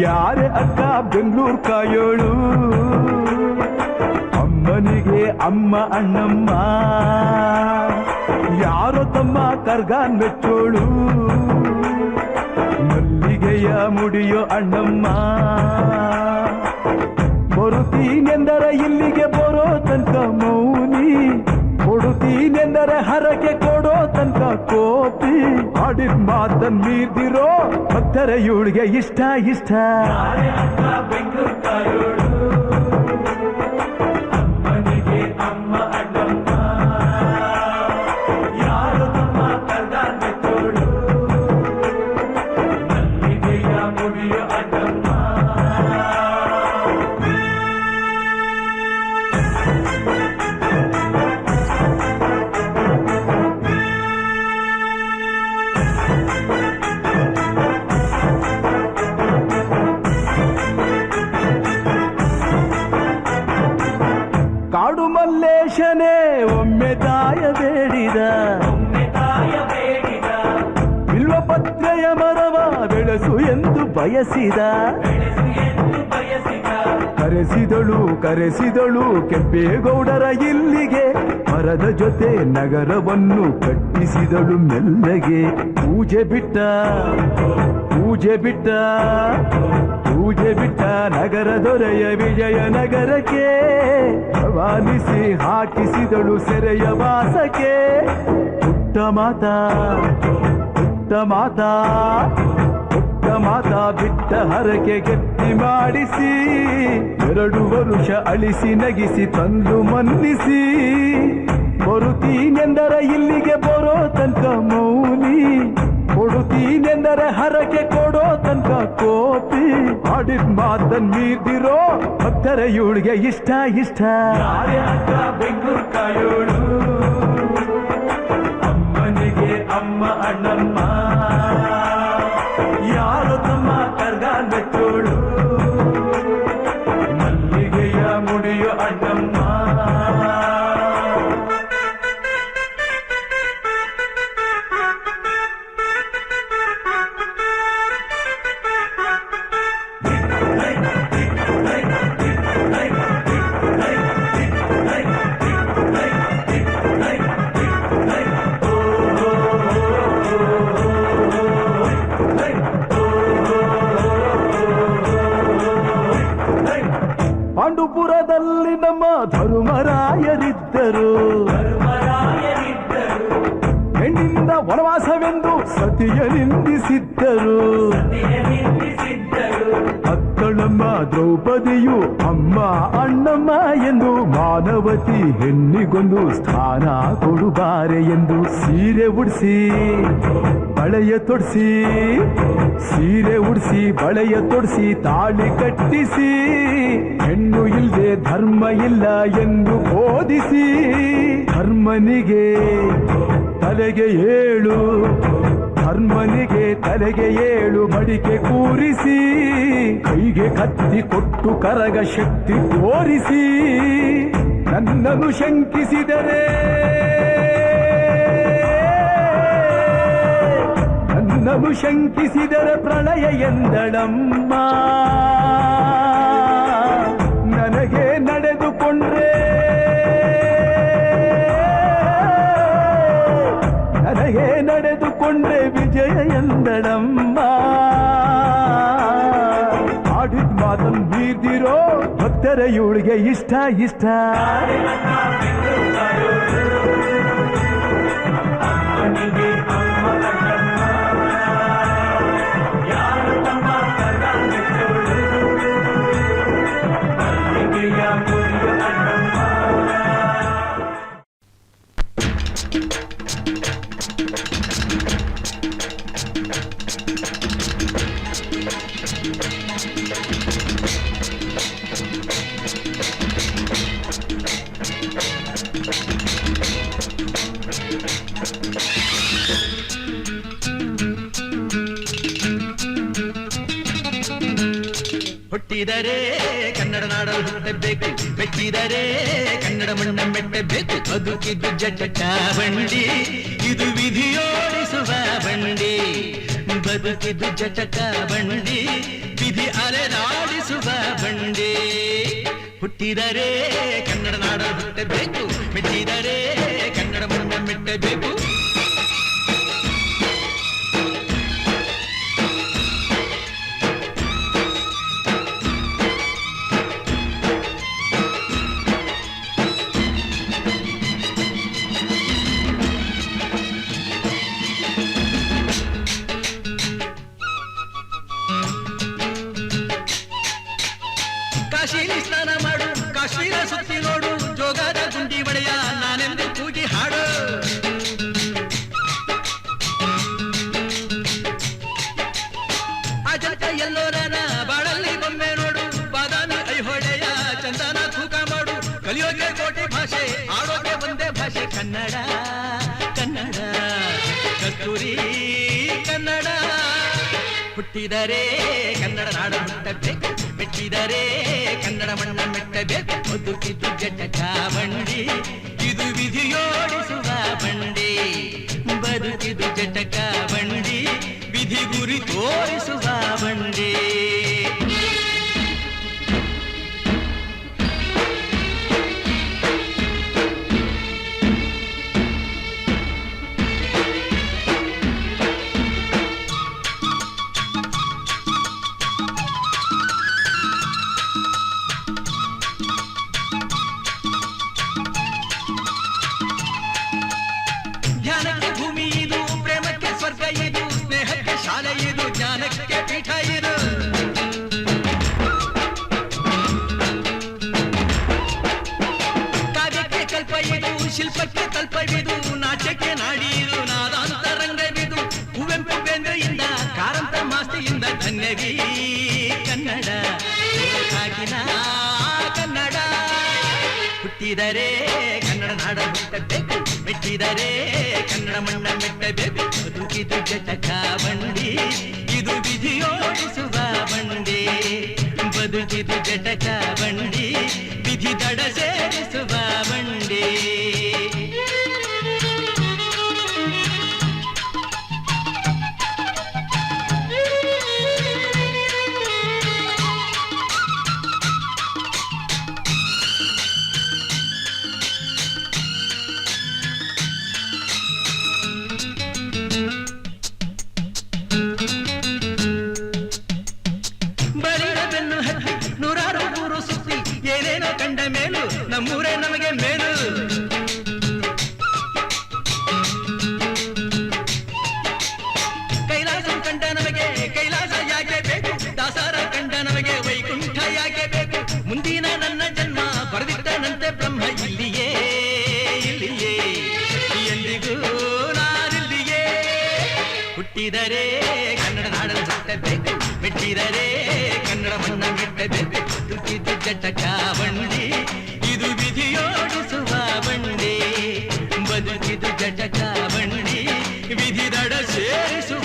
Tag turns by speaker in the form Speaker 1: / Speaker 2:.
Speaker 1: ಯಾರೇ ಅಕ್ಕ ಬೆಂಗಳೂರು ಕಾಯೋಳು, ಅಮ್ಮನಿಗೆ ಅಮ್ಮ ಅಣ್ಣಮ್ಮ, ಯಾರೋ ತಮ್ಮ ಕರ್ಗಾನ್ ಮೆಚ್ಚೋಳು, ಮಲ್ಲಿಗೆಯ ಮುಡಿಯೋ ಅಣ್ಣಮ್ಮ. ಬರುತ್ತೀನೆಂದರೆ ಇಲ್ಲಿಗೆ ಬರೋ ತನಕ ಮೌನಿ, ಕೊಡುತ್ತೀನೆಂದರೆ ಹರಕೆ ಕೊಡೋ ತನಕ ಕೋಪಿ. ಆಡಿದ ಮಾತನ್ ಮೀರ್ದಿರೋ ಭಕ್ತರ ಇವಳಿಗೆ ಇಷ್ಟ ಇಷ್ಟ. ಬೆಂಗಳೂರು ಕಾಯೋಳು, ಅಮ್ಮನಿಗೆ ಅಮ್ಮ ಅಣ್ಣಮ್ಮ, ಯಾರು ತಮ್ಮ ಕರ್ಗಾನ್ ಮೆಚ್ಚೋಳು, ಮಲ್ಲಿಗೆಯ ಮುಡಿಯೋ ಅಣ್ಣಮ್ಮ. ಕಾಡು ಮಲ್ಲೇಶನೇ ಒಮ್ಮೆ ತಾಯ ಬೇಡಿದ, ಬಿಲ್ವಪತ್ರೆಯ ಮರವ ಬೆಳೆಸು ಎಂದು ಬಯಸಿದ. ಕರೆಸಿದಳು ಕೆಂಪೇಗೌಡರ ಇಲ್ಲಿಗೆ, ಮರದ ಜೊತೆ ನಗರವನ್ನು ಕಟ್ಟಿಸಿದಳು ಮೆಲ್ಲಗೆ. ಪೂಜೆ ಬಿಟ್ಟ ನಗರ ದೊರೆಯ ವಿಜಯನಗರಕ್ಕೆ, ರವಾನಿಸಿ ಹಾಕಿಸಿದಳು ಸೆರೆಯ ವಾಸಕ್ಕೆ. ಪುಟ್ಟ ಮಾತಾ ಬಿಟ್ಟ ಹರಕೆ ಗಟ್ಟಿ ಮಾಡಿಸಿ, 2 ವರುಷ ಅಳಿಸಿ ನಗಿಸಿ ತಂದು ಮನ್ನಿಸಿ. ಬರುತ್ತೀನೆಂದರೆ ಇಲ್ಲಿಗೆ ಬರೋ ತನಕ ಮೌನಿ, ಕೊಡುತ್ತೀನೆಂದರೆ ಹರಕೆ ಕೊಡೋ ತನಕ ಕೋಪಿ. ಆಡಿದ ಮಾತನ್ ಮೀರ್ದಿರೋ ಭಕ್ತರ ಇವಳಿಗೆ ಇಷ್ಟ ಇಷ್ಟ. ಬೆಂಗಳೂರು ಕಾಯೋಳು, ಅಮ್ಮನಿಗೆ ಅಮ್ಮ ಅಣ್ಣಮ್ಮ, ಯಾರು ತಮ್ಮ ಕರ್ಗಾನ್ ಮೆಚ್ಚೋಳು, ಮಲ್ಲಿಗೆಯ ಮುಡಿಯೋ ಅಣ್ಣಮ್ಮ. ಪಾಂಡುಪುರದಲ್ಲಿ ನಮ್ಮ ಧರ್ಮರಾಯರಿದ್ದರು, ಹೆಣ್ಣಿಂದ ವನವಾಸವೆಂದು ಸತಿಯ ನಿಂದಿಸಿದ್ದರು. ಅಕ್ಕಳಮ್ಮ ದ್ರೌಪದಿಯು ಅಮ್ಮ ಅಣ್ಣಮ್ಮ ಎಂದು, ಮಾನವತಿ ಹೆಣ್ಣಿಗೊಂದು ಸ್ಥಾನ ಕೊಡುಬಾರೆ ಎಂದು. ಸೀರೆ ಉಡಿಸಿ ಬಳೆಯ ತೊಡಿಸಿ ತಾಳಿ ಕಟ್ಟಿಸಿ, ಹೆಣ್ಣು ಇಲ್ಲದೆ ಧರ್ಮ ಇಲ್ಲ ಎಂದು ಬೋಧಿಸಿ. ಧರ್ಮನಿಗೆ ತಲೆಗೆ ಏಳು ಮಡಿಕೆ ಕೂರಿಸಿ, ಕೈಗೆ ಕತ್ತಿ ಕೊಟ್ಟು ಕರಗ ಶಕ್ತಿ ತೋರಿಸಿ. ನನ್ನನ್ನು ಶಂಕಿಸಿದರೆ ಪ್ರಳಯ ಎಂದಳಮ್ಮ. ನನಗೆ ನಡೆದುಕೊಂಡ್ರೆ ವಿಜಯ ಎಂದಳಮ್ಮ. ಆಡಿದ ಮಾತನ್ನು ಮೀರ್ದಿರೋ ಭಕ್ತರ ಇವಳಿಗೆ ಇಷ್ಟ ಇಷ್ಟ. Yeah.
Speaker 2: ಹುಟ್ಟಿದರೆ ಕನ್ನಡ ನಾಡಲು ಹುಟ್ಟಬೇಕು, ಮೆಟ್ಟಿದರೆ ಕನ್ನಡ ಮಣ್ಣ ಮೆಟ್ಟಬೇಕು. ಬದುಕಿದ್ದು ಜಟಕ ಬಂಡಿ, ಇದು ವಿಧಿಯೋಡಿಸುವ ಬಂಡಿ. ಬದುಕಿದ್ದು ಜಟಕ ಬಂಡಿ, ವಿಧಿ ಅಲೆದಾಡಿಸುವ ಬಂಡಿ. ಹುಟ್ಟಿದರೆ ಕನ್ನಡ ನಾಡಲು ಹುಟ್ಟಬೇಕು, ಮೆಟ್ಟಿದರೆ ಕನ್ನಡ ಮಣ್ಣ ಮೆಟ್ಟಬೇಕು. ಕಾಶಿಲಿ ಸ್ನಾನ ಮಾಡು, ಕಾಶ್ಮೀರ ಸುತ್ತಿ ನೋಡು, ಜೋಗದ ಗುಂಡಿ ಬಡೆಯ ನಾನೆಂದು ಕೂಗಿ ಹಾಡು. ಅಜಂತ ಎಲ್ಲೋರನ ಬಾಳಲ್ಲಿ ಬೊಮ್ಮೆ ನೋಡು, ಬಾದಾಮಿ ಐಹೊಳೆಯ ಚಂದನ ತೂಕ ಮಾಡು. ಕಲಿಯೋಕೆ ಕೋಟಿ ಭಾಷೆ, ಆಡೋಕೆ ಒಂದೇ ಭಾಷೆ ಕನ್ನಡ. ಕನ್ನಡ ಕಸ್ತೂರಿ ಕನ್ನಡ. ಹುಟ್ಟಿದರೆ ಕನ್ನಡ ನಾಡು ಹುಟ್ಟಬೇಕು, ಮೆಟ್ಟಿದರೆ ಕನ್ನಡ ಮಣ್ಣ ಮೆಟ್ಟಬೇಕು. ಬದುಕಿದ್ದು ಜಟಕ ಬಂಡಿ, ಇದು ವಿಧಿಯೋಡಿಸುವ ಬಂಡಿ. ಬದುಕಿದ್ದು ಜಟಕ ಬಂಡಿ, ವಿಧಿ ಗುರಿ ತೋರಿಸುವ ಬಂಡಿ. ಧ್ಯಾನಕ್ಕೆ ಭೂಮಿ ಇದು, ಪ್ರೇಮಕ್ಕೆ ಸ್ವರ್ಗ ಇದು, ಸ್ನೇಹಕ್ಕೆ ಶಾಲೆ ಇದು, ಜ್ಞಾನಕ್ಕೆ ಪೀಠ ಇದು. ಕಾವ್ಯಕ್ಕೆ ಕಲ್ಪ ಇದು, ಶಿಲ್ಪಕ್ಕೆ ಕಲ್ಪವಿದು, ನಾಟ್ಯಕ್ಕೆ ನಾಡಿ ಇದು, ನಾದಾಂತರಂಗವಿದು. ಕುವೆಂಪು ಬೇಂದ್ರೆಯಿಂದ, ಕಾರಂತ ಮಾಸ್ತಿಯಿಂದ ಧನ್ಯವೀ ಕನ್ನಡ. ಸಾಗಿನ ಕನ್ನಡ. ಹುಟ್ಟಿದರೆ ಕನ್ನಡ ನಾಡ ಹುಟ್ಟಬೇಕು, ಮೆಟ್ಟಿದರೆ ಕನ್ನಡ ಮಣ್ಣ ಮೆಟ್ಟಬೇಕು. ಬದುಕಿದು ಜಟಕ ಬಂಡಿ, ಇದು ವಿಧಿಯೋಡಿಸುವ ಬಂಡಿ. ಬದುಕಿದು ಜಟಕ ಬಂಡಿ, ವಿಧಿ ದಡ ಸೇರಿಸುವ ಬಂಡಿ. ನೂರಾರು ಊರು ಸುತ್ತಿ ಏನೇನೋ ಕಂಡ ಮೇಲು, ನಮ್ಮೂರೇ ನಮಗೆ ಮೇಲು. ಕೈಲಾಸ ಕಂಡ ನಮಗೆ ಕೈಲಾಸ ಯಾಕೆ ಬೇಕು, ದಾಸರ ಕಂಡ ನಮಗೆ ವೈಕುಂಠ ಯಾಕೆ ಬೇಕು. ಮುಂದಿನ ನನ್ನ ಜನ್ಮ ಬರೆದಿಟ್ಟನಂತೆ ಬ್ರಹ್ಮ ಇಲ್ಲಿಯೇ ಇಲ್ಲಿಯೇ, ಎಂದಿಗೂ ನಾನಿಲ್ಲಿಯೇ. ಹುಟ್ಟಿದರೆ ಕನ್ನಡ ನಾಡಲು ಹುಟ್ಟಬೇಕು, ಮೆಟ್ಟಿದರೆ ಕನ್ನಡ ಮಣ್ಣ ಮೆಟ್ಟಬೇಕು. ಬದುಕಿದು ಜಟಕ ಬಂಡಿ, ಇದು ವಿಧಿಯೋಡಿಸುವ ಬಂಡಿ. ಬದುಕಿದು ಜಟಕ ಬಂಡಿ, ವಿಧಿ ದಡ ಸೇರಿಸುವ